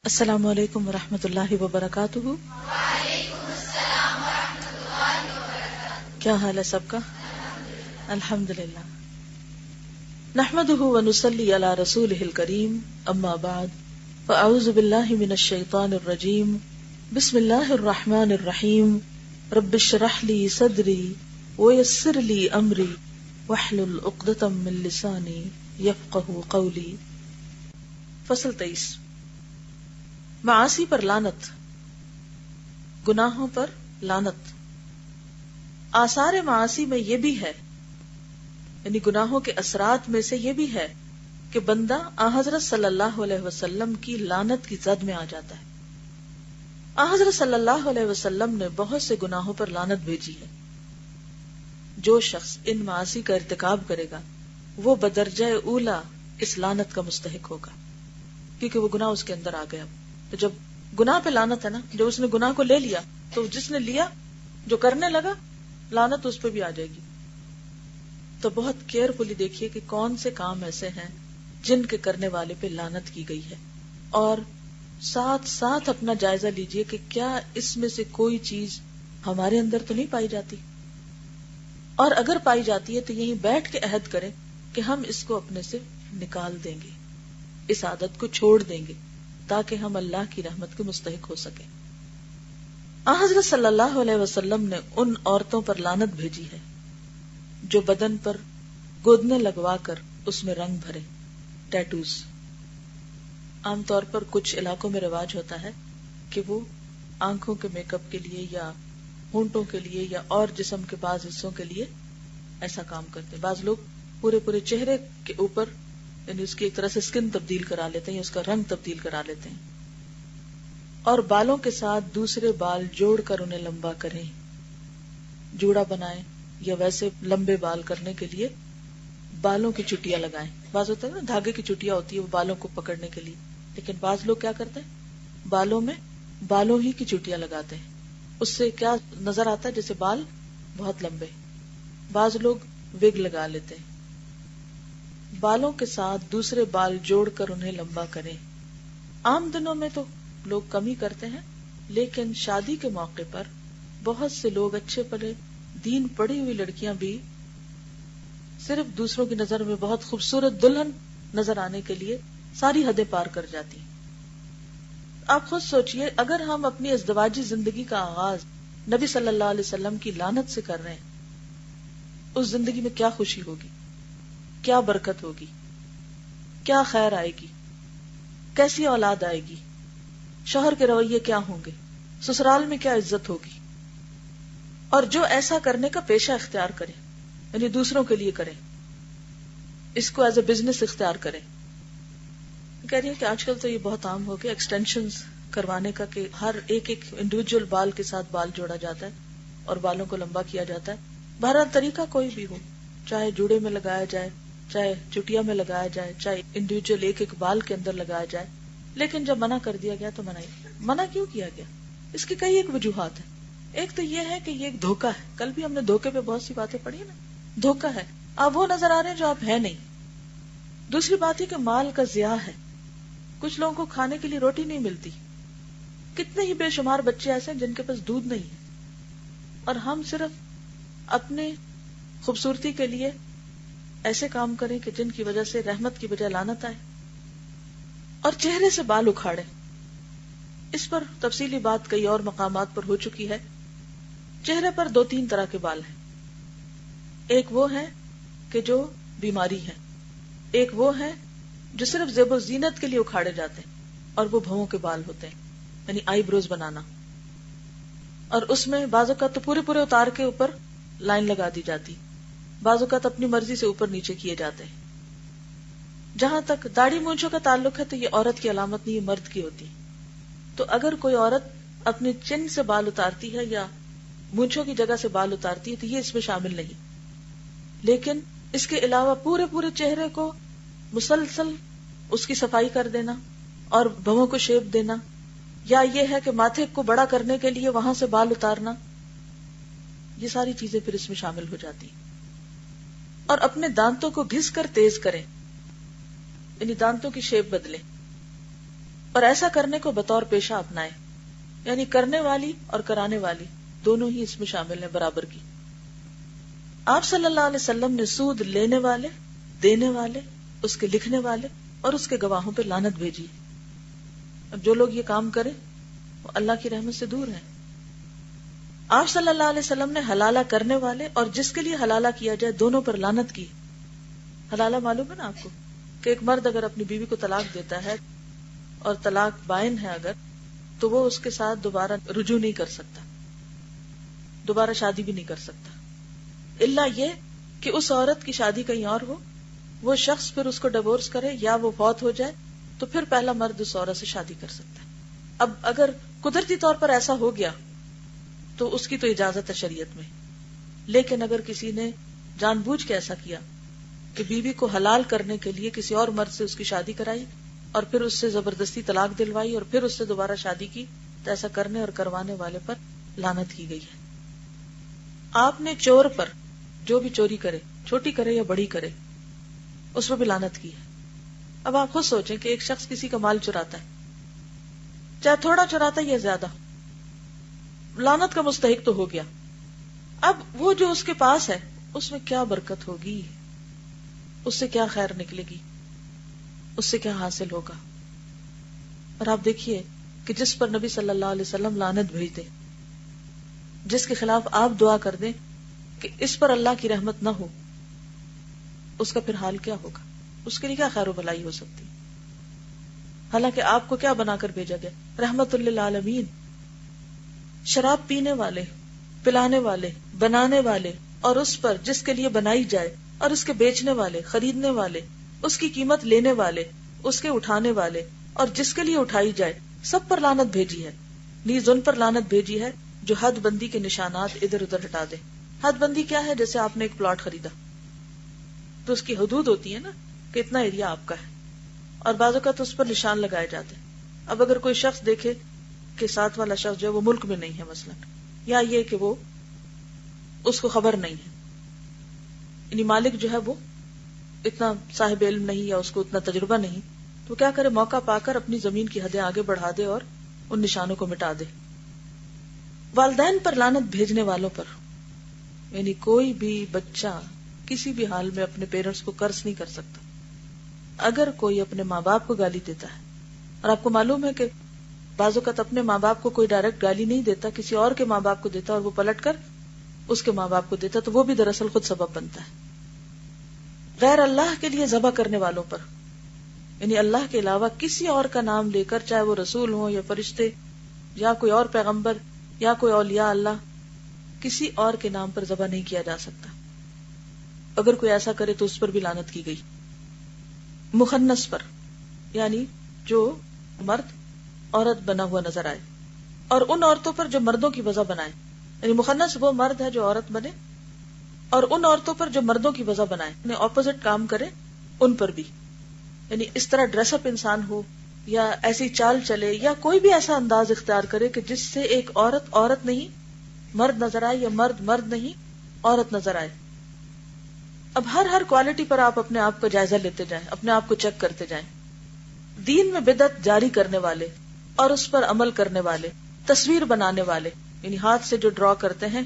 السلام علیکم ورحمۃ اللہ وبرکاتہ۔ وعلیکم السلام ورحمۃ اللہ وبرکاتہ۔ کیا حال ہے سب کا؟ الحمدللہ۔ نحمده ونصلی علی رسولہ الکریم، اما بعد فاعوذ باللہ من الشیطان الرجیم، بسم اللہ الرحمن الرحیم، رب اشرح لی صدری ویسر لی امری واحلل عقدۃ من لسانی یفقہوا قولی۔ فصل 23، معاصی پر لعنت، گناہوں پر لعنت۔ آثار معاصی میں یہ بھی ہے، یعنی گناہوں کے اثرات میں سے یہ بھی ہے کہ بندہ آن حضرت صلی اللہ علیہ وسلم کی لعنت کی زد میں آ جاتا ہے۔ آن حضرت صلی اللہ علیہ وسلم نے بہت سے گناہوں پر لعنت بھیجی ہے۔ جو شخص ان معاصی کا ارتکاب کرے گا وہ بدرجہ اولا اس لعنت کا مستحق ہوگا، کیونکہ وہ گناہ اس کے اندر آ گیا۔ تو جب گناہ پہ لعنت ہے نا، جب اس نے گناہ کو لے لیا تو جس نے لیا جو کرنے لگا لعنت اس پہ بھی آ جائے گی۔ تو بہت کیئرفلی دیکھیے کہ کون سے کام ایسے ہیں جن کے کرنے والے پہ لعنت کی گئی ہے، اور ساتھ ساتھ اپنا جائزہ لیجئے کہ کیا اس میں سے کوئی چیز ہمارے اندر تو نہیں پائی جاتی، اور اگر پائی جاتی ہے تو یہیں بیٹھ کے عہد کریں کہ ہم اس کو اپنے سے نکال دیں گے، اس عادت کو چھوڑ دیں گے تاکہ ہم اللہ کی رحمت کے مستحق ہو سکیں۔ حضرت صلی اللہ علیہ وسلم نے ان عورتوں پر لعنت بھیجی ہے جو بدن پر گودنے لگوا کر اس میں رنگ بھرے، ٹیٹوز۔ عام طور پر کچھ علاقوں میں رواج ہوتا ہے کہ وہ آنکھوں کے میک اپ کے لیے یا ہونٹوں کے لیے یا اور جسم کے بعض حصوں کے لیے ایسا کام کرتے ہیں۔ بعض لوگ پورے چہرے کے اوپر، یعنی اس کی ایک طرح سے سکن تبدیل کرا لیتے ہیں یا اس کا رنگ تبدیل کرا لیتے ہیں، اور بالوں کے ساتھ دوسرے بال جوڑ کر انہیں لمبا کریں، جوڑا بنائیں، یا ویسے لمبے بال کرنے کے لیے بالوں کی چٹیاں لگائیں۔ بعض ہوتا ہے نا دھاگے کی چٹیاں ہوتی ہے وہ بالوں کو پکڑنے کے لیے، لیکن بعض لوگ کیا کرتے ہیں بالوں میں بالوں ہی کی چٹیاں لگاتے ہیں۔ اس سے کیا نظر آتا ہے جیسے بال بہت لمبے۔ بعض لوگ وگ لگا لیتے ہیں۔ بالوں کے ساتھ دوسرے بال جوڑ کر انہیں لمبا کریں۔ عام دنوں میں تو لوگ کم ہی کرتے ہیں، لیکن شادی کے موقع پر بہت سے لوگ اچھے پڑھے دین پڑھی ہوئی لڑکیاں بھی صرف دوسروں کی نظر میں بہت خوبصورت دلہن نظر آنے کے لیے ساری حدیں پار کر جاتی ہیں۔ آپ خود سوچئے، اگر ہم اپنی ازدواجی زندگی کا آغاز نبی صلی اللہ علیہ وسلم کی لعنت سے کر رہے ہیں، اس زندگی میں کیا خوشی ہوگی، کیا برکت ہوگی، کیا خیر آئے گی، کیسی اولاد آئے گی، شوہر کے رویے کیا ہوں گے، سسرال میں کیا عزت ہوگی۔ اور جو ایسا کرنے کا پیشہ اختیار کرے، یعنی دوسروں کے لیے کرے، اس کو ایز اے بزنس اختیار کرے۔ کہہ رہی ہیں کہ آج کل تو یہ بہت عام ہو گیا ایکسٹینشنز کروانے کا، کہ ہر ایک انڈیویجول بال کے ساتھ بال جوڑا جاتا ہے اور بالوں کو لمبا کیا جاتا ہے۔ بہرحال طریقہ کوئی بھی ہو، چاہے جوڑے میں لگایا جائے، چاہے چٹیا میں لگایا جائے، چاہے انڈیویجول ایک بال کے اندر لگایا جائے، لیکن جب منع کر دیا گیا تو منع کیوں کیا گیا؟ اس کی کئی ایک وجوہات ہیں۔ ایک تو یہ ہے کہ یہ ایک دھوکہ ہے، کل بھی ہم نے دھوکے پہ بہت سی باتیں پڑھی نا، دھوکہ ہے، آپ وہ نظر آ رہے ہیں جو آپ ہیں نہیں۔ دوسری بات ہے کہ مال کا ضیاع ہے، کچھ لوگوں کو کھانے کے لیے روٹی نہیں ملتی، کتنے ہی بے شمار بچے ایسے ہیں جن کے پاس دودھ نہیں ہے، اور ہم صرف اپنے خوبصورتی کے لیے ایسے کام کریں کہ جن کی وجہ سے رحمت کی بجائے لعنت آئے۔ اور چہرے سے بال اکھاڑے، اس پر تفصیلی بات کئی اور مقامات پر ہو چکی ہے۔ چہرے پر 2-3 طرح کے بال ہیں، ایک وہ ہے کہ جو بیماری ہے، ایک وہ ہے جو صرف زیب و زینت کے لیے اکھاڑے جاتے ہیں، اور وہ بھووں کے بال ہوتے ہیں، یعنی آئی بروز بنانا، اور اس میں بعض اوقات تو پورے اتار کے اوپر لائن لگا دی جاتی، بعض اوقات اپنی مرضی سے اوپر نیچے کیے جاتے ہیں۔ جہاں تک داڑھی مونچھوں کا تعلق ہے تو یہ عورت کی علامت نہیں، یہ مرد کی ہوتی۔ تو اگر کوئی عورت اپنے چن سے بال اتارتی ہے یا مونچھوں کی جگہ سے بال اتارتی ہے تو یہ اس میں شامل نہیں، لیکن اس کے علاوہ پورے چہرے کو مسلسل اس کی صفائی کر دینا اور بھووں کو شیپ دینا، یا یہ ہے کہ ماتھے کو بڑا کرنے کے لیے وہاں سے بال اتارنا، یہ ساری چیزیں پھر اس میں شامل ہو جاتی ہیں۔ اور اپنے دانتوں کو گھس کر تیز کریں، یعنی دانتوں کی شیپ بدلیں۔ اور ایسا کرنے کو بطور پیشہ اپنائے، یعنی کرنے والی اور کرانے والی دونوں ہی اس میں شامل ہیں برابر کی۔ آپ صلی اللہ علیہ وسلم نے سود لینے والے، دینے والے، اس کے لکھنے والے اور اس کے گواہوں پہ لعنت بھیجی۔ اب جو لوگ یہ کام کریں وہ اللہ کی رحمت سے دور ہیں۔ آپ صلی اللہ علیہ وسلم نے حلالہ کرنے والے اور جس کے لیے حلالہ کیا جائے دونوں پر لعنت کی۔ حلالہ معلوم ہے نا آپ کو کہ ایک مرد اگر اپنی بیوی کو طلاق دیتا ہے اور طلاق بائن ہے اگر، تو وہ اس کے ساتھ دوبارہ رجوع نہیں کر سکتا، دوبارہ شادی بھی نہیں کر سکتا، الا یہ کہ اس عورت کی شادی کہیں اور ہو، وہ شخص پھر اس کو ڈیورس کرے یا وہ فوت ہو جائے تو پھر پہلا مرد اس عورت سے شادی کر سکتا ہے۔ اب اگر قدرتی طور پر ایسا ہو گیا تو اس کی تو اجازت ہے شریعت میں، لیکن اگر کسی نے جان بوجھ کے ایسا کیا کہ بیوی کو حلال کرنے کے لیے کسی اور مرد سے اس کی شادی کرائی اور پھر اس سے زبردستی طلاق دلوائی اور پھر اس سے دوبارہ شادی کی، تو ایسا کرنے اور کروانے والے پر لعنت کی گئی ہے۔ آپ نے چور پر، جو بھی چوری کرے، چھوٹی کرے یا بڑی کرے، اس پر بھی لعنت کی ہے۔ اب آپ خود سوچیں کہ ایک شخص کسی کا مال چراتا ہے، چاہے تھوڑا چراتا ہے یا زیادہ، لعنت کا مستحق تو ہو گیا۔ اب وہ جو اس کے پاس ہے اس میں کیا برکت ہوگی، اس سے کیا خیر نکلے گی، اس سے کیا حاصل ہوگا؟ اور آپ دیکھیے کہ جس پر نبی صلی اللہ علیہ وسلم لعنت بھیج دے، جس کے خلاف آپ دعا کر دیں کہ اس پر اللہ کی رحمت نہ ہو، اس کا پھر حال کیا ہوگا؟ اس کے لیے کیا خیر و بھلائی ہو سکتی؟ حالانکہ آپ کو کیا بنا کر بھیجا گیا؟ رحمت للعالمین۔ شراب پینے والے، پلانے والے، بنانے والے اور اس پر جس کے لیے بنائی جائے اور اس کے بیچنے والے، خریدنے والے، اس کی قیمت لینے والے، اس کے اٹھانے والے اور جس کے لیے اٹھائی جائے، سب پر لعنت بھیجی ہے۔ نیز ان پر لعنت بھیجی ہے جو حد بندی کے نشانات ادھر ادھر ہٹا دے۔ حد بندی کیا ہے؟ جیسے آپ نے ایک پلاٹ خریدا تو اس کی حدود ہوتی ہے نا کہ اتنا ایریا آپ کا ہے، اور بعض اوقات اس پر نشان لگائے جاتے ہیں۔ اب اگر کوئی شخص دیکھے کہ ساتھ والا شخص جو ہے وہ ملک میں نہیں ہے مثلا، یا یہ کہ وہ اس کو خبر نہیں ہے، یعنی مالک جو ہے وہ اتنا صاحب علم نہیں یا اس کو اتنا تجربہ نہیں، تو کیا کرے؟ موقع پا کر اپنی زمین کی حدیں آگے بڑھا دے اور ان نشانوں کو مٹا دے۔ والدین پر لعنت بھیجنے والوں پر، یعنی کوئی بھی بچہ کسی بھی حال میں اپنے پیرنٹس کو قرض نہیں کر سکتا۔ اگر کوئی اپنے ماں باپ کو گالی دیتا ہے، اور آپ کو معلوم ہے کہ بعض اوقات اپنے ماں باپ کو کوئی ڈائریکٹ گالی نہیں دیتا، کسی اور کے ماں باپ کو دیتا اور وہ پلٹ کر اس کے ماں باپ کو دیتا، تو وہ بھی دراصل خود سبب بنتا ہے۔ غیر اللہ کے لیے ذبح کرنے والوں پر، یعنی اللہ کے علاوہ کسی اور کا نام لے کر، چاہے وہ رسول ہوں یا فرشتے یا کوئی اور پیغمبر یا کوئی اولیاء اللہ، کسی اور کے نام پر ذبح نہیں کیا جا سکتا۔ اگر کوئی ایسا کرے تو اس پر بھی لعنت کی گئی۔ مخنث پر، یعنی جو مرد عورت بنا ہوا نظر آئے، اور ان عورتوں پر جو مردوں کی وجہ بنائے، یعنی مخنث وہ مرد ہے جو عورت بنے، اور ان عورتوں پر جو مردوں کی وجہ بنائے، یعنی اپوزٹ کام کرے، ان پر بھی، یعنی اس طرح ڈریس اپ انسان ہو یا ایسی چال چلے یا کوئی بھی ایسا انداز اختیار کرے کہ جس سے ایک عورت عورت نہیں مرد نظر آئے، یا مرد مرد نہیں عورت نظر آئے۔ اب ہر کوالٹی پر آپ اپنے آپ کو جائزہ لیتے جائیں، اپنے آپ کو چیک کرتے جائیں۔ دین میں بدعت جاری کرنے والے اور اس پر عمل کرنے والے، تصویر بنانے والے، یعنی ہاتھ سے جو ڈرا کرتے ہیں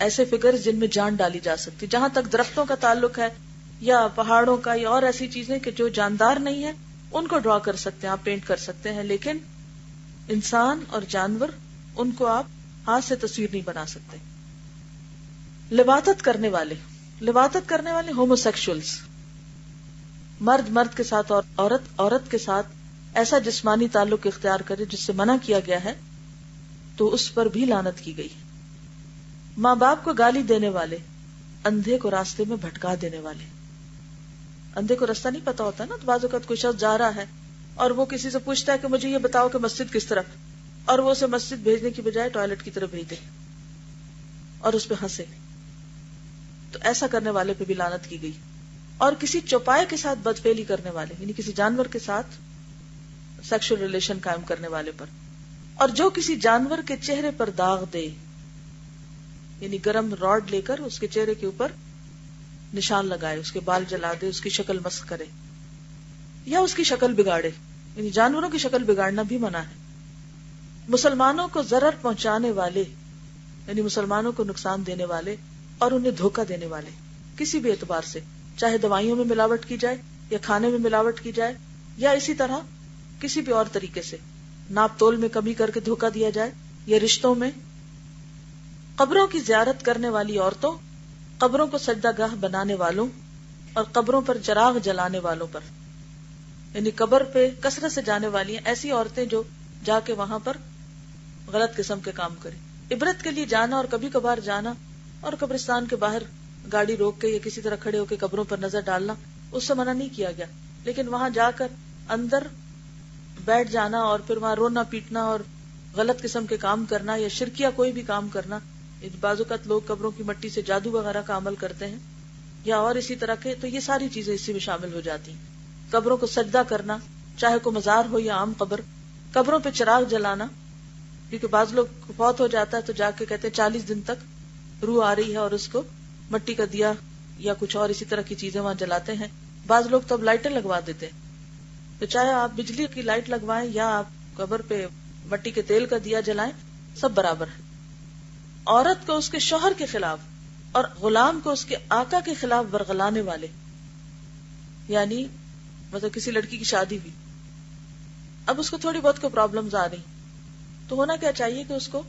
ایسے فگر جن میں جان ڈالی جا سکتی، جہاں تک درختوں کا تعلق ہے یا پہاڑوں کا یا اور ایسی چیزیں کہ جو جاندار نہیں ہے، ان کو ڈرا کر سکتے ہیں، آپ پینٹ کر سکتے ہیں، لیکن انسان اور جانور ان کو آپ ہاتھ سے تصویر نہیں بنا سکتے۔ لواطت کرنے والے ہومو سیکشولز، مرد مرد کے ساتھ اور عورت عورت کے ساتھ ایسا جسمانی تعلق اختیار کرے جس سے منع کیا گیا ہے، تو اس پر بھی لعنت کی گئی۔ ماں باپ کو گالی دینے والے، اندھے کو راستے میں بھٹکا دینے والے۔ اندھے کو راستہ نہیں پتا ہوتا نا، تو بعض اوقات کوئی شخص جا رہا ہے اور وہ کسی سے پوچھتا ہے کہ مجھے یہ بتاؤ کہ مسجد کس طرف، اور وہ اسے مسجد بھیجنے کی بجائے ٹوائلٹ کی طرف بھیج دے اور اس پہ ہنسے، تو ایسا کرنے والے پہ بھی لعنت کی گئی۔ اور کسی چوپائے کے ساتھ بدفعلی کرنے والے، یعنی کسی جانور کے ساتھ سیکشل ریلیشن قائم کرنے والے پر، اور جو کسی جانور کے چہرے پر داغ دے، یعنی گرم راڈ لے کر اس کے چہرے کے اوپر نشان لگائے، اس کے بال جلا دے، اس کی شکل مسخ کرے یا اس کی شکل بگاڑے، یعنی جانوروں کی شکل بگاڑنا بھی منع ہے. مسلمانوں کو ضرر پہنچانے والے یعنی مسلمانوں کو نقصان دینے والے اور انہیں دھوکہ دینے والے کسی بھی اعتبار سے، چاہے دوائیوں میں ملاوٹ کی جائے یا کھانے میں ملاوٹ کی جائے یا اسی طرح کسی بھی اور طریقے سے ناپ تول میں کمی کر کے دھوکہ دیا جائے یا رشتوں میں، قبروں کی زیارت کرنے والی عورتوں، قبروں کو سجدہ گاہ بنانے والوں اور قبروں پر چراغ جلانے والوں پر، یعنی قبر پہ کثرت سے جانے والی ہیں ایسی عورتیں جو جا کے وہاں پر غلط قسم کے کام کریں. عبرت کے لیے جانا اور کبھی کبھار جانا اور قبرستان کے باہر گاڑی روک کے یا کسی طرح کھڑے ہو کے قبروں پر نظر ڈالنا اس سے منع نہیں کیا گیا، لیکن وہاں جا کر اندر بیٹھ جانا اور پھر وہاں رونا پیٹنا اور غلط قسم کے کام کرنا یا شرکیہ کوئی بھی کام کرنا، بعض اوقات لوگ قبروں کی مٹی سے جادو وغیرہ کا عمل کرتے ہیں یا اور اسی طرح کے، تو یہ ساری چیزیں اسی میں شامل ہو جاتی ہیں. قبروں کو سجدہ کرنا، چاہے کوئی مزار ہو یا عام قبر، قبروں پہ چراغ جلانا، کیونکہ بعض لوگ فوت ہو جاتا ہے تو جا کے کہتے ہیں 40 دن تک روح آ رہی ہے اور اس کو مٹی کا دیا یا کچھ اور اسی طرح کی چیزیں وہاں جلاتے ہیں. بعض لوگ تب لائٹیں لگوا دیتے ہیں، تو چاہے آپ بجلی کی لائٹ لگوائیں یا آپ قبر پہ مٹی کے تیل کا دیا جلائیں، سب برابر ہے. عورت کو اس کے شوہر کے خلاف اور غلام کو اس کے آقا کے خلاف ورغلانے والے، یعنی مطلب کسی لڑکی کی شادی ہوئی، اب اس کو تھوڑی بہت کوئی پرابلمز آ رہی، تو ہونا کیا چاہیے کہ اس کو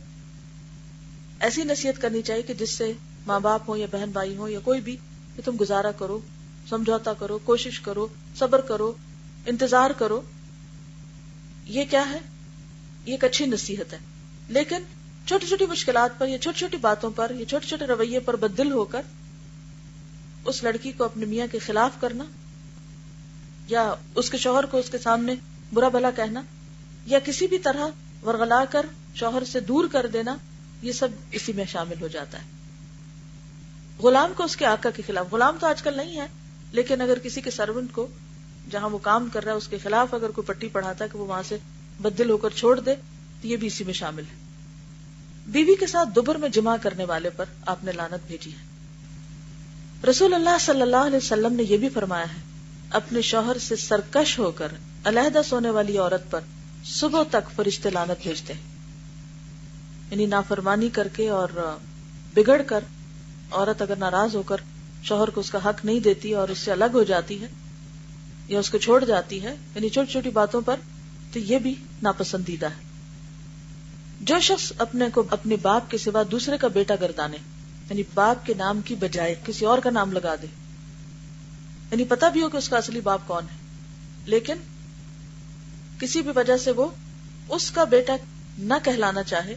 ایسی نصیحت کرنی چاہیے کہ جس سے ماں باپ ہو یا بہن بھائی ہو یا کوئی بھی، کہ تم گزارا کرو، سمجھوتا کرو، کوشش کرو، صبر کرو، انتظار کرو. یہ کیا ہے؟ یہ ایک اچھی نصیحت ہے. لیکن چھوٹی چھوٹی مشکلات پر یا چھوٹی چھوٹی باتوں پر یا چھوٹے چھوٹے رویے پر بددل ہو کر اس لڑکی کو اپنے میاں کے خلاف کرنا یا اس کے شوہر کو اس کے سامنے برا بھلا کہنا یا کسی بھی طرح ورغلا کر شوہر سے دور کر دینا، یہ سب اسی میں شامل ہو جاتا ہے. غلام کو اس کے آقا کے خلاف، غلام تو آج کل نہیں ہے، لیکن اگر کسی کے سرونٹ کو جہاں وہ کام کر رہا ہے اس کے خلاف اگر کوئی پٹی پڑھاتا ہے کہ وہ وہاں سے بددل ہو کر چھوڑ دے تو یہ بھی اسی میں شامل ہے. بیوی کے ساتھ دبر میں جمع کرنے والے پر آپ نے لعنت بھیجی ہے. رسول اللہ صلی اللہ علیہ وسلم نے یہ بھی فرمایا ہے، اپنے شوہر سے سرکش ہو کر علیحدہ سونے والی عورت پر صبح تک فرشتے لعنت بھیجتے ہیں. یعنی نافرمانی کر کے اور بگڑ کر عورت اگر ناراض ہو کر شوہر کو اس کا حق نہیں دیتی اور اس سے الگ ہو جاتی ہے یا اس کو چھوڑ جاتی ہے، یعنی چھوٹی چھوٹی باتوں پر، تو یہ بھی ناپسندیدہ ہے. جو شخص اپنے کو اپنے باپ کے سوا دوسرے کا بیٹا گردانے، یعنی باپ کے نام کی بجائے کسی اور کا نام لگا دے، یعنی پتہ بھی ہو کہ اس کا اصلی باپ کون ہے لیکن کسی بھی وجہ سے وہ اس کا بیٹا نہ کہلانا چاہے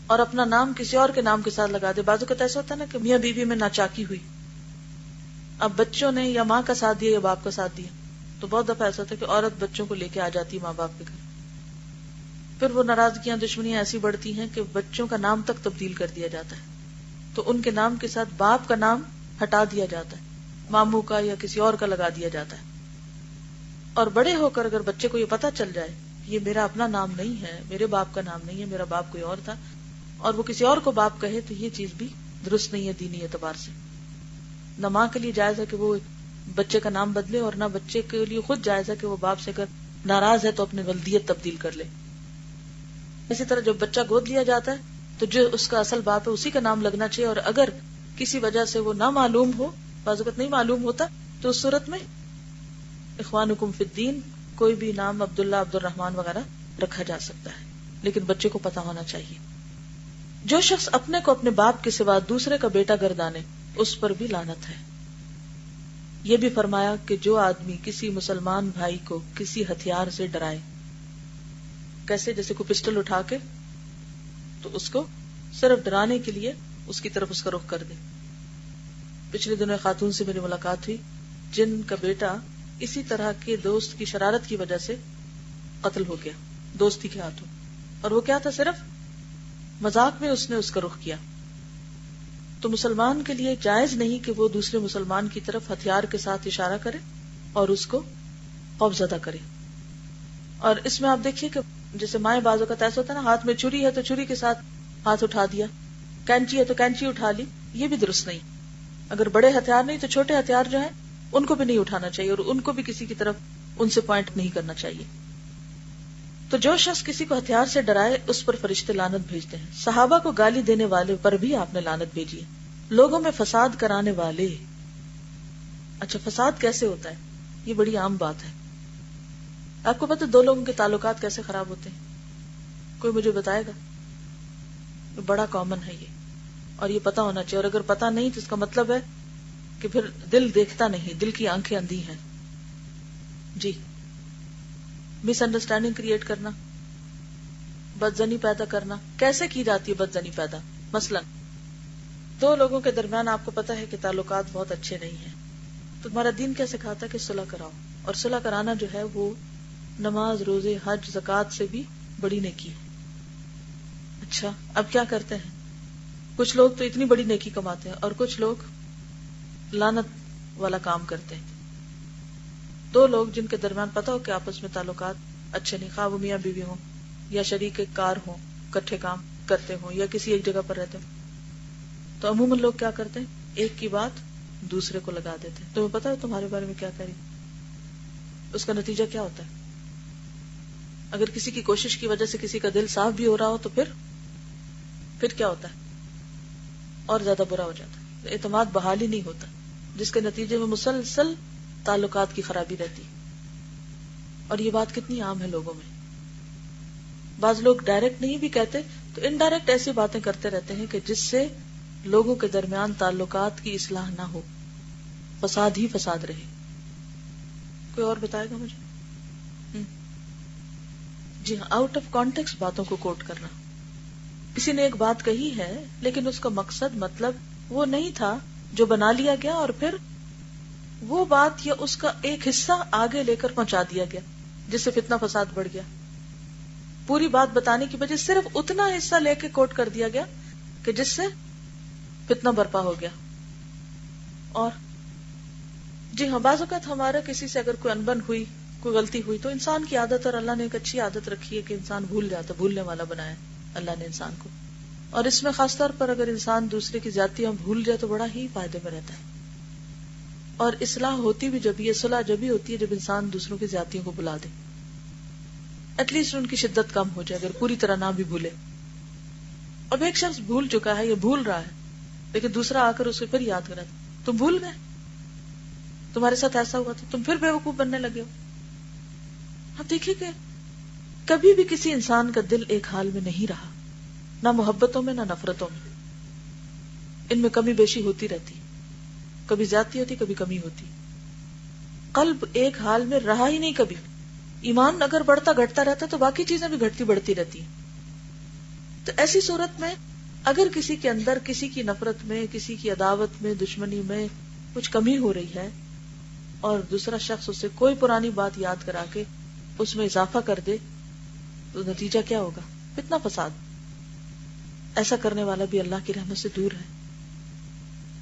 اور اپنا نام کسی اور کے نام کے ساتھ لگا دے. بعض اوقات ایسا ہوتا ہے نا کہ میاں بیوی میں ناچاکی ہوئی، اب بچوں نے یا ماں کا ساتھ دیا یا باپ کا ساتھ دیا، تو بہت دفعہ ایسا ہوتا ہے کہ عورت بچوں کو لے کے آ جاتی ہے ماں باپ کے گھر، پھر وہ ناراضگیاں دشمنیاں ایسی بڑھتی ہیں کہ بچوں کا نام تک تبدیل کر دیا جاتا ہے، تو ان کے نام کے ساتھ باپ کا نام ہٹا دیا جاتا ہے، ماموں کا یا کسی اور کا لگا دیا جاتا ہے. اور بڑے ہو کر اگر بچے کو یہ پتا چل جائے کہ یہ میرا اپنا نام نہیں ہے، میرے باپ کا نام نہیں ہے، میرا باپ کوئی اور تھا، اور وہ کسی اور کو باپ کہے، تو یہ چیز بھی درست نہیں ہے دینی اعتبار سے. نہ ماں کے لیے جائز ہے کہ وہ بچے کا نام بدلے اور نہ بچے کے لیے خود جائز ہے کہ وہ باپ سے اگر ناراض ہے تو اپنی ولدیت تبدیل کر لے. اسی طرح جب بچہ گود لیا جاتا ہے تو جو اس کا اصل باپ ہے اسی کا نام لگنا چاہیے، اور اگر کسی وجہ سے وہ نہ معلوم ہو، بعض اوقات نہیں معلوم ہوتا، تو اس صورت میں اخوانکم فی الدین کوئی بھی نام عبداللہ، عبد الرحمن وغیرہ رکھا جا سکتا ہے، لیکن بچے کو پتا ہونا چاہیے. جو شخص اپنے کو اپنے باپ کے سوا دوسرے کا بیٹا گردانے، اس پر بھی لعنت ہے. یہ بھی فرمایا کہ جو آدمی کسی مسلمان بھائی کو کسی ہتھیار سے ڈرائے، کیسے؟ جیسے کوئی پسٹل اٹھا کے تو اس کو صرف ڈرانے کے لیے اس کی طرف اس کا رخ کر دے. پچھلے دنوں خاتون سے میری ملاقات ہوئی جن کا بیٹا اسی طرح کے دوست کی شرارت کی وجہ سے قتل ہو گیا دوستی کے ہاتھوں، اور وہ کیا تھا؟ صرف مذاق میں اس نے اس کا رخ کیا. تو مسلمان کے لیے جائز نہیں کہ وہ دوسرے مسلمان کی طرف ہتھیار کے ساتھ اشارہ کرے اور اس کو خوفزدہ کرے. اور اس میں آپ دیکھیے کہ جیسے مائیں بعضوں کا ایسا ہوتا ہے نا، ہاتھ میں چھری ہے تو چھری کے ساتھ ہاتھ اٹھا دیا، کینچی ہے تو کینچی اٹھا لی، یہ بھی درست نہیں. اگر بڑے ہتھیار نہیں تو چھوٹے ہتھیار جو ہیں ان کو بھی نہیں اٹھانا چاہیے اور ان کو بھی کسی کی طرف ان سے پوائنٹ نہیں کرنا چاہیے. تو جو شخص کسی کو ہتھیار سے ڈرائے اس پر فرشتے لعنت بھیجتے ہیں. صحابہ کو گالی دینے والے پر بھی آپ نے لعنت بھیجی ہے. لوگوں میں فساد کرانے والے. اچھا فساد کیسے ہوتا ہے؟ یہ بڑی عام بات ہے. آپ کو پتہ دو لوگوں کے تعلقات کیسے خراب ہوتے ہیں؟ کوئی مجھے بتائے گا؟ بڑا کامن ہے یہ، اور یہ پتا ہونا چاہیے. اور اگر پتا نہیں تو اس کا مطلب ہے کہ پھر دل دیکھتا نہیں، دل کی آنکھیں اندھی ہیں. جی، مس انڈرسٹینڈنگ کریٹ کرنا، بدزنی پیدا کرنا. کیسے کی جاتی ہے بدزنی پیدا؟ مثلا دو لوگوں کے درمیان آپ کو پتا ہے کہ تعلقات بہت اچھے نہیں ہیں، تو تمہارا دین کیا سکھاتا ہے کہ صلح کراؤ. اور صلح کرانا جو ہے وہ نماز، روزے، حج، زکوٰۃ سے بھی بڑی نیکی ہے. اچھا اب کیا کرتے ہیں؟ کچھ لوگ تو اتنی بڑی نیکی کماتے ہیں اور کچھ لوگ لعنت والا کام کرتے ہیں. دو لوگ جن کے درمیان پتا ہو کہ آپس میں تعلقات اچھے نہیں، خواہ وہ میاں بیوی ہوں یا شریک کار ہوں، کٹھے کام کرتے ہوں یا کسی ایک جگہ پر رہتے ہوں، تو عموماً لوگ کیا کرتے ہیں؟ ایک کی بات دوسرے کو لگا دیتے ہیں. تمہیں پتا ہے تمہارے بارے میں کیا کری؟ اس کا نتیجہ کیا ہوتا ہے؟ اگر کسی کی کوشش کی وجہ سے کسی کا دل صاف بھی ہو رہا ہو تو پھر کیا ہوتا ہے؟ اور زیادہ برا ہو جاتا ہے. اعتماد بحال ہی نہیں ہوتا، جس کے نتیجے میں مسلسل تعلقات کی خرابی رہتی. اور یہ بات کتنی عام ہے لوگوں میں. بعض لوگ ڈائریکٹ نہیں بھی کہتے تو انڈائریکٹ ایسی باتیں کرتے رہتے ہیں کہ جس سے لوگوں کے درمیان تعلقات کی اصلاح نہ ہو، فساد ہی فساد رہے. کوئی اور بتائے گا مجھے؟ جی ہاں، آؤٹ آف کانٹیکسٹ باتوں کو کوٹ کرنا. کسی نے ایک بات کہی ہے لیکن اس کا مقصد مطلب وہ نہیں تھا جو بنا لیا گیا، اور پھر وہ بات یا اس کا ایک حصہ آگے لے کر پہنچا دیا گیا جس سے فتنہ فساد بڑھ گیا. پوری بات بتانے کی بجائے صرف اتنا حصہ لے کے کوٹ کر دیا گیا کہ جس سے فتنہ برپا ہو گیا. اور جی ہاں، بعض اوقات ہمارا کسی سے اگر کوئی انبن ہوئی، کوئی غلطی ہوئی، تو انسان کی عادت، اور اللہ نے ایک اچھی عادت رکھی ہے کہ انسان بھول جاتا، بھولنے والا بنایا اللہ نے انسان کو. اور اس میں خاص طور پر اگر انسان دوسرے کی زیادتیاں بھول جائے تو بڑا ہی فائدے میں رہتا ہے. اور اصلاح ہوتی بھی جب، یہ صلح جب ہی ہوتی ہے جب انسان دوسروں کی زیادتیوں کو بلا دے، ایٹ لیسٹ ان کی شدت کم ہو جائے، اگر پوری طرح نہ بھی بھولے. اب ایک شخص بھول چکا ہے یا بھول رہا ہے، لیکن دوسرا آ کر اسے پھر یاد کرا، تم بھول گئے، تمہارے ساتھ ایسا ہوا تھا، تم پھر بیوقوف بننے لگے ہو. اب دیکھیے کہ کبھی بھی کسی انسان کا دل ایک حال میں نہیں رہا، نہ محبتوں میں نہ نفرتوں میں. ان میں کمی بیشی ہوتی رہتی، کبھی زیادتی ہوتی، کبھی کمی ہوتی. قلب ایک حال میں رہا ہی نہیں کبھی. ایمان اگر بڑھتا گھٹتا رہتا تو باقی چیزیں بھی گھٹتی بڑھتی رہتی. تو ایسی صورت میں اگر کسی کے اندر کسی کی نفرت میں، کسی کی عداوت میں، دشمنی میں کچھ کمی ہو رہی ہے اور دوسرا شخص اسے کوئی پرانی بات یاد کرا کے اس میں اضافہ کر دے تو نتیجہ کیا ہوگا؟ فتنہ فساد. ایسا کرنے والا بھی اللہ کی رحمت سے دور ہے.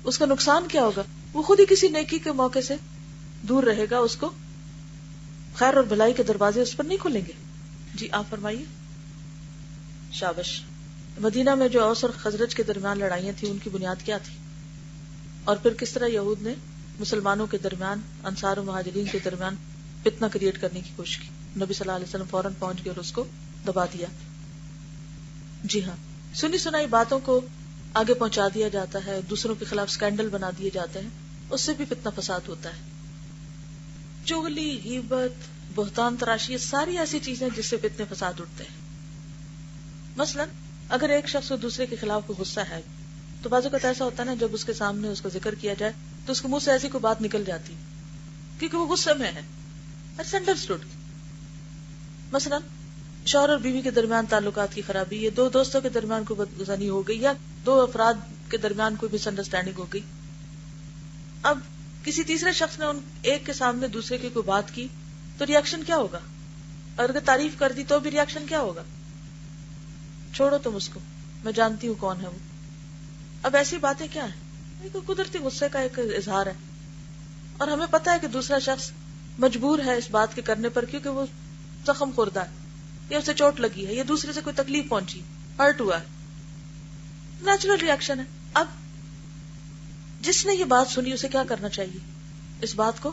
اس کا نقصان کیا ہوگا؟ وہ خود ہی کسی نیکی کے موقع سے دور رہے گا، اس کو خیر اور بھلائی کے دروازے اس پر نہیں کھلیں گے. جی آپ فرمائیے. شابش. مدینہ میں جو اوس اور خزرج کے درمیان لڑائیاں تھیں ان کی بنیاد کیا تھی؟ اور پھر کس طرح یہود نے مسلمانوں کے درمیان، انصار و مہاجرین کے درمیان فتنہ کریٹ کرنے کی کوشش کی؟ نبی صلی اللہ علیہ وسلم فوراً پہنچ گئے اور اس کو دبا دیا. جی ہاں، سنی سنائی باتوں کو آگے پہنچا دیا جاتا ہے، دوسروں کے خلاف سکینڈل بنا دیے جاتے ہیں، اس سے بھی فتنہ فساد ہوتا ہے. چغلی، غیبت، بہتان تراشی، یہ ساری ایسی چیزیں جس سے فتنے فساد اٹھتے ہیں. مثلا اگر ایک شخص کو دوسرے کے خلاف کوئی غصہ ہے تو بعض اوقات ایسا ہوتا ہے نا، جب اس کے سامنے اس کا ذکر کیا جائے تو اس کے منہ سے ایسی کوئی بات نکل جاتی کیونکہ وہ غصے میں ہے. That's understood. مثلا شوہر اور بیوی کے درمیان تعلقات کی خرابی، یا دو دوستوں کے درمیان کوئی بدگزانی ہو گئی، یا دو افراد کے درمیان کوئی مس انڈرسٹینڈنگ ہو گئی. اب کسی تیسرے شخص نے ان ایک کے سامنے دوسرے کی کوئی بات کی تو ریاکشن کیا ہوگا؟ اور اگر تعریف کر دی تو بھی ریاکشن کیا ہوگا؟ چھوڑو تم اس کو، میں جانتی ہوں کون ہے وہ. اب ایسی باتیں کیا ہیں؟ ایک قدرتی غصے کا ایک اظہار ہے، اور ہمیں پتا ہے کہ دوسرا شخص مجبور ہے اس بات کے کرنے پر کیونکہ وہ زخم خوردہ ہے، یا اسے چوٹ لگی ہے، یا دوسرے سے کوئی تکلیف پہنچی، ہرٹ ہوا ہے. نیچرل ریاکشن ہے. اب جس نے یہ بات سنی اسے کیا کرنا چاہیے؟ اس بات کو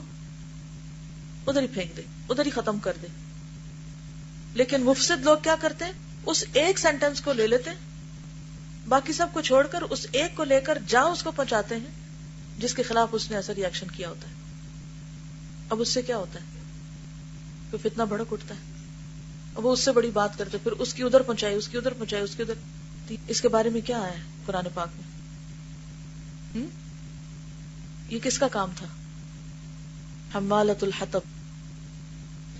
ادھر ہی پھینک دے، ادھر ہی ختم کر دے. لیکن مفسد لوگ کیا کرتے ہیں، اس ایک سینٹنس کو لے لیتے ہیں، باقی سب کو چھوڑ کر اس ایک کو لے کر اس کو پہنچاتے ہیں جس کے خلاف اس نے ایسا ری ایکشن کیا ہوتا ہے. اب اس سے کیا ہوتا ہے کہ فتنہ بھڑک اٹھتا ہے. اب وہ اس سے بڑی بات کرتے پھر اس کی ادھر پہنچائی، اس کی ادھر پہنچائی، اس کی ادھر. اس کے بارے میں کیا آیا ہے قرآن پاک میں؟ یہ کس کا کام تھا؟ حمالۃ الحطب،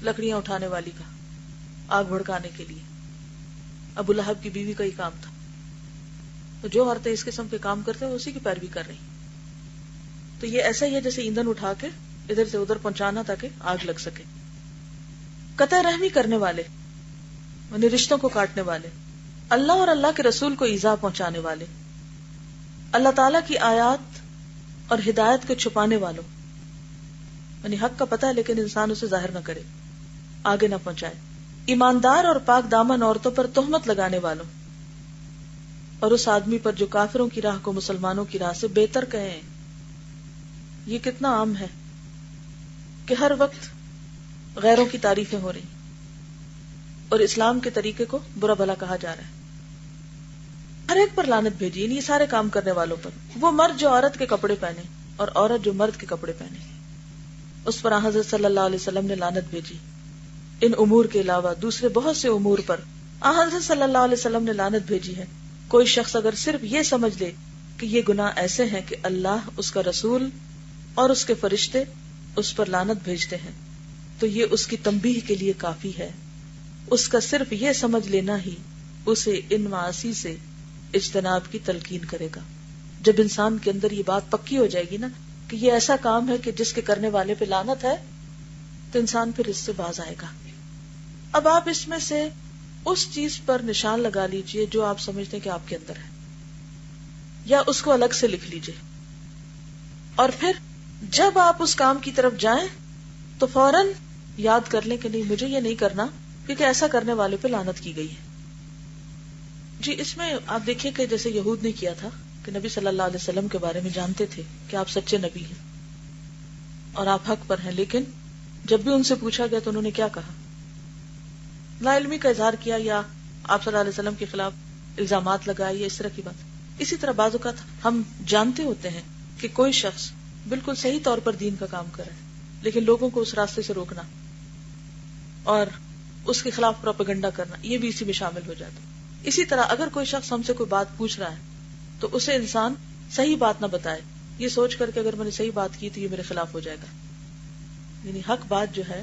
لکڑیاں اٹھانے والی کا، آگ بھڑکانے کے لیے. ابو لہب کی بیوی کا ہی کام تھا. تو جو عورتیں اس قسم کے کام کرتے ہیں اسی کی پیروی کر رہی. تو یہ ایسا ہی ہے جیسے ایندھن اٹھا کے ادھر سے ادھر پہنچانا تاکہ آگ لگ سکے. قطع رحمی کرنے والے، یعنی رشتوں کو کاٹنے والے، اللہ اور اللہ کے رسول کو ایذا پہنچانے والے، اللہ تعالیٰ کی آیات اور ہدایت کو چھپانے والوں، یعنی حق کا پتہ ہے لیکن انسان اسے ظاہر نہ کرے، آگے نہ پہنچائے، ایماندار اور پاک دامن عورتوں پر تہمت لگانے والوں، اور اس آدمی پر جو کافروں کی راہ کو مسلمانوں کی راہ سے بہتر کہیں. یہ کتنا عام ہے کہ ہر وقت غیروں کی تعریفیں ہو رہی اور اسلام کے طریقے کو برا بھلا کہا جا رہا ہے. ہر ایک پر لعنت بھیجی، یہ سارے کام کرنے والوں پر. وہ مرد جو عورت کے کپڑے پہنے اور عورت جو مرد کے کپڑے پہنے، اس پر حضرت صلی اللہ علیہ وسلم نے لعنت بھیجی. ان امور کے علاوہ دوسرے بہت سے امور پر حضرت صلی اللہ علیہ وسلم نے لعنت بھیجی ہے. کوئی شخص اگر صرف یہ سمجھ لے کہ یہ گناہ ایسے ہیں کہ اللہ، اس کا رسول اور اس کے فرشتے اس پر لعنت بھیجتے ہیں، تو یہ اس کی تنبیہ کے لیے کافی ہے. اس کا صرف یہ سمجھ لینا ہی اسے ان معاصی سے اجتناب کی تلقین کرے گا. جب انسان کے اندر یہ بات پکی ہو جائے گی نا کہ یہ ایسا کام ہے کہ جس کے کرنے والے پہ لعنت ہے، تو انسان پھر اس سے باز آئے گا. اب آپ اس میں سے اس چیز پر نشان لگا لیجئے جو آپ سمجھتے ہیں کہ آپ کے اندر ہے، یا اس کو الگ سے لکھ لیجئے، اور پھر جب آپ اس کام کی طرف جائیں تو فوراً یاد کر لیں کہ نہیں، مجھے یہ نہیں کرنا کیونکہ ایسا کرنے والے پہ لعنت کی گئی ہے. جی اس میں آپ دیکھیں کہ جیسے یہود نے کیا تھا کہ نبی صلی اللہ علیہ وسلم کے بارے میں جانتے تھے کہ آپ سچے نبی ہیں اور آپ حق پر ہیں، لیکن جب بھی ان سے پوچھا گیا تو انہوں نے کیا کہا؟ لا علمی کا اظہار کیا، یا آپ صلی اللہ علیہ وسلم کے خلاف الزامات لگائے، یا اس طرح کی بات. اسی طرح بعض اوقات ہم جانتے ہوتے ہیں کہ کوئی شخص بالکل صحیح طور پر دین کا کام کر رہا ہے، لیکن لوگوں کو اس راستے سے روکنا اور اس کے خلاف پروپیگنڈا کرنا، یہ بھی اسی میں شامل ہو جاتا ہے. اسی طرح اگر کوئی شخص ہم سے کوئی بات پوچھ رہا ہے تو اسے انسان صحیح بات نہ بتائے یہ سوچ کر کہ اگر میں نے صحیح بات کی تو یہ میرے خلاف ہو جائے گا. یعنی حق بات جو ہے،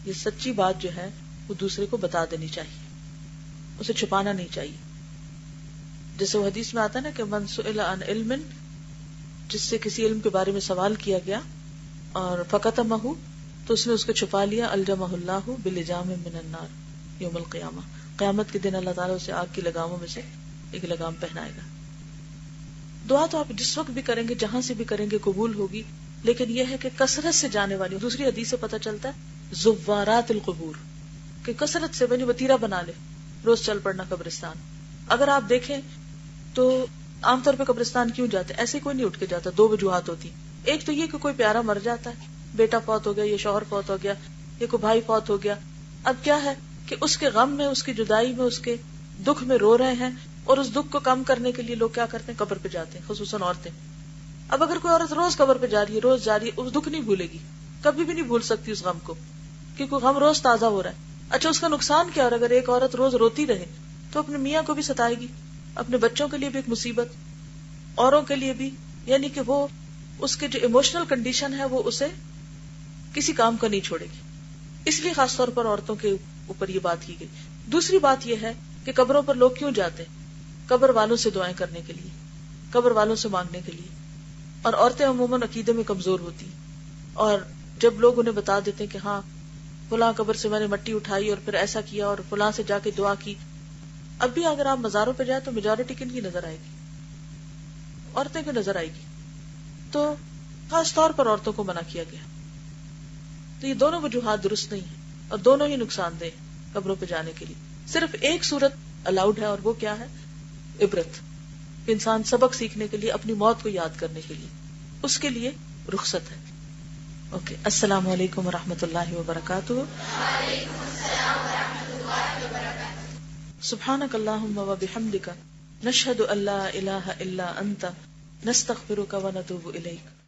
یہ سچی بات جو ہے، وہ دوسرے کو بتا دینی چاہیے، اسے چھپانا نہیں چاہیے. جیسے وہ حدیث میں آتا ہے نا کہ من سئل عن علم، جس سے کسی علم کے بارے میں سوال کیا گیا اور فکتمہ، تو اس نے اس کو چھپا لیا، الجمہ اللہ بلجام من النار یوم القیامہ، قیامت کے دن اللہ تعالیٰ اسے آگ کی لگاموں میں سے ایک لگام پہنائے گا. دعا تو آپ جس وقت بھی کریں گے، جہاں سے بھی کریں گے، قبول ہوگی، لیکن یہ ہے کہ کثرت سے جانے والی. دوسری حدیث سے پتہ چلتا ہے زوارات القبور، کہ کثرت سے بنی وتیرہ بنا لے، روز چل پڑنا قبرستان. اگر آپ دیکھیں تو عام طور پہ قبرستان کیوں جاتے؟ ایسے کوئی نہیں اٹھ کے جاتا. دو وجوہات ہوتی. ایک تو یہ کہ کوئی پیارا مر جاتا ہے، بیٹا فوت ہو گیا، یا شوہر فوت ہو گیا، یا کوئی بھائی فوت ہو گیا. اب کیا ہے کہ اس کے غم میں، اس کی جدائی میں، اس کے دکھ میں رو رہے ہیں، اور اس دکھ کو کم کرنے کے لیے لوگ کیا کرتے ہیں؟ قبر پہ جاتے ہیں، خصوصاً عورتیں. اب اگر کوئی عورت روز قبر پہ جا رہی ہے، روز جا رہی ہے، اس دکھ نہیں بھولے گی، کبھی بھی نہیں بھول سکتی اس غم کو، کیونکہ غم روز تازہ ہو رہا ہے. اچھا اس کا نقصان کیا؟ اور اگر ایک عورت روز روتی رہے تو اپنے میاں کو بھی ستائے گی، اپنے بچوں کے لیے بھی ایک مصیبت، اوروں کے لیے بھی. یعنی کہ وہ اس کے جو ایموشنل کنڈیشن ہے وہ اسے کسی کام کا نہیں چھوڑے گی. اس لیے خاص طور پر عورتوں کے اوپر یہ بات کی گئی. دوسری بات یہ ہے کہ قبروں پر لوگ کیوں جاتے ہیں؟ قبر والوں سے دعائیں کرنے کے لیے، قبر والوں سے مانگنے کے لیے. اور عورتیں عموماً عقیدے میں کمزور ہوتی ہیں، اور جب لوگ انہیں بتا دیتے ہیں کہ ہاں فلاں قبر سے میں نے مٹی اٹھائی اور پھر ایسا کیا اور فلاں سے جا کے دعا کی. اب بھی اگر آپ مزاروں پہ جائیں تو میجورٹی کن کی نظر آئے گی؟ عورتیں کی نظر آئے گی. تو خاص طور پر عورتوں کو منع کیا گیا. تو یہ دونوں وجوہات درست نہیں ہیں اور دونوں ہی نقصان دہ قبروں پہ جانے کے لیے. صرف ایک صورت الاؤڈ ہے، اور وہ کیا ہے؟ عبرت. انسان سبق سیکھنے کے لیے، اپنی موت کو یاد کرنے کے لیے، اس کے لیے رخصت ہے. اوکے، السلام علیکم ورحمۃ اللہ وبرکاتہ. سبحانک اللہم و بحمدک نشہد ان لا الہ الا انت نستغفرک و نتوب الیک.